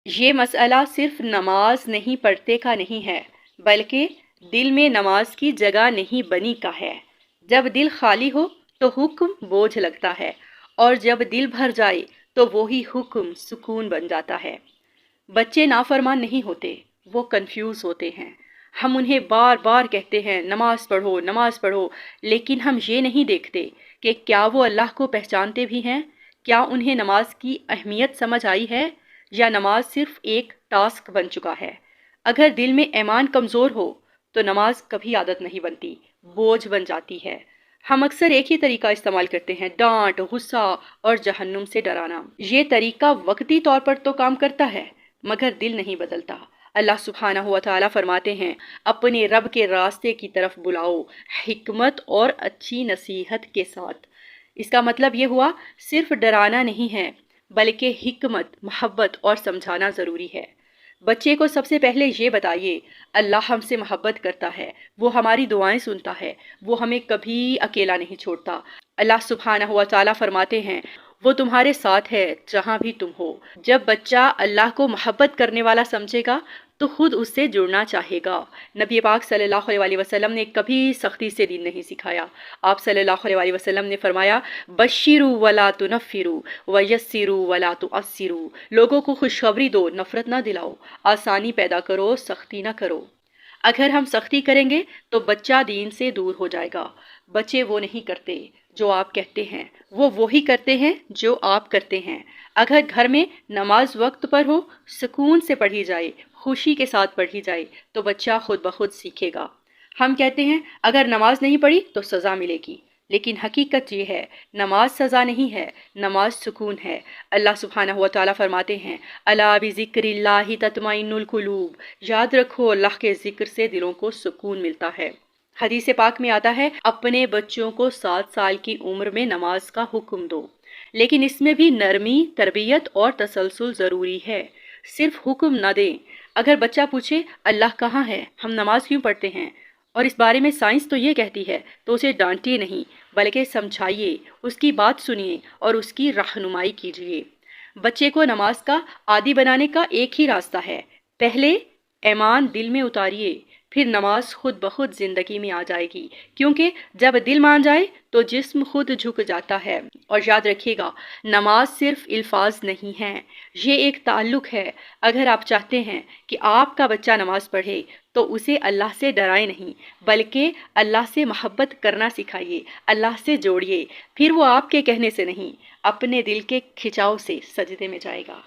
یہ مسئلہ صرف نماز نہیں پڑھتے کا نہیں ہے، بلکہ دل میں نماز کی جگہ نہیں بنی کا ہے۔ جب دل خالی ہو تو حکم بوجھ لگتا ہے، اور جب دل بھر جائے تو وہی حکم سکون بن جاتا ہے۔ بچے نافرمان نہیں ہوتے، وہ کنفیوز ہوتے ہیں۔ ہم انہیں بار بار کہتے ہیں نماز پڑھو، لیکن ہم یہ نہیں دیکھتے کہ کیا وہ اللہ کو پہچانتے بھی ہیں؟ کیا انہیں نماز کی اہمیت سمجھ آئی ہے، یا نماز صرف ایک ٹاسک بن چکا ہے؟ اگر دل میں ایمان کمزور ہو تو نماز کبھی عادت نہیں بنتی، بوجھ بن جاتی ہے۔ ہم اکثر ایک ہی طریقہ استعمال کرتے ہیں: ڈانٹ، غصہ اور جہنم سے ڈرانا۔ یہ طریقہ وقتی طور پر تو کام کرتا ہے، مگر دل نہیں بدلتا۔ اللہ سبحانہ و تعالیٰ فرماتے ہیں: اپنے رب کے راستے کی طرف بلاؤ، حکمت اور اچھی نصیحت کے ساتھ۔ اس کا مطلب یہ ہوا، صرف ڈرانا نہیں ہے، بلکہ حکمت، محبت اور سمجھانا ضروری ہے۔ بچے کو سب سے پہلے یہ بتائیے، اللہ ہم سے محبت کرتا ہے، وہ ہماری دعائیں سنتا ہے، وہ ہمیں کبھی اکیلا نہیں چھوڑتا۔ اللہ سبحانہ و تعالیٰ فرماتے ہیں: وہ تمہارے ساتھ ہے جہاں بھی تم ہو۔ جب بچہ اللہ کو محبت کرنے والا سمجھے گا تو خود اس سے جڑنا چاہے گا۔ نبی پاک صلی اللہ علیہ وسلم نے کبھی سختی سے دین نہیں سکھایا۔ آپ صلی اللہ علیہ وسلم نے فرمایا: بشروا ولا تنفروا ویسروا ولا تعسروا۔ لوگوں کو خوشخبری دو، نفرت نہ دلاؤ، آسانی پیدا کرو، سختی نہ کرو۔ اگر ہم سختی کریں گے تو بچہ دین سے دور ہو جائے گا۔ بچے وہ نہیں کرتے جو آپ کہتے ہیں، وہ وہی کرتے ہیں جو آپ کرتے ہیں۔ اگر گھر میں نماز وقت پر ہو، سکون سے پڑھی جائے، خوشی کے ساتھ پڑھی جائے، تو بچہ خود بخود سیکھے گا۔ ہم کہتے ہیں اگر نماز نہیں پڑھی تو سزا ملے گی، لیکن حقیقت یہ ہے، نماز سزا نہیں ہے، نماز سکون ہے۔ اللہ سبحانہ و تعالیٰ فرماتے ہیں: الا بذکر اللہ تطمئن القلوب۔ یاد رکھو، اللہ کے ذکر سے دلوں کو سکون ملتا ہے۔ حدیث پاک میں آتا ہے: اپنے بچوں کو 7 سال کی عمر میں نماز کا حکم دو، لیکن اس میں بھی نرمی، تربیت اور تسلسل ضروری ہے۔ صرف حکم نہ دیں۔ اگر بچہ پوچھے اللہ کہاں ہے، ہم نماز کیوں پڑھتے ہیں، اور اس بارے میں سائنس تو یہ کہتی ہے، تو اسے ڈانٹیے نہیں، بلکہ سمجھائیے، اس کی بات سنیے اور اس کی رہنمائی کیجیے۔ بچے کو نماز کا عادی بنانے کا ایک ہی راستہ ہے: پہلے ایمان دل میں اتاریے، پھر نماز خود بخود زندگی میں آ جائے گی، کیونکہ جب دل مان جائے تو جسم خود جھک جاتا ہے۔ اور یاد رکھیے گا، نماز صرف الفاظ نہیں ہے، یہ ایک تعلق ہے۔ اگر آپ چاہتے ہیں کہ آپ کا بچہ نماز پڑھے تو اسے اللہ سے ڈرائے نہیں، بلکہ اللہ سے محبت کرنا سکھائیے، اللہ سے جوڑیے۔ پھر وہ آپ کے کہنے سے نہیں، اپنے دل کے کھچاؤ سے سجدے میں جائے گا۔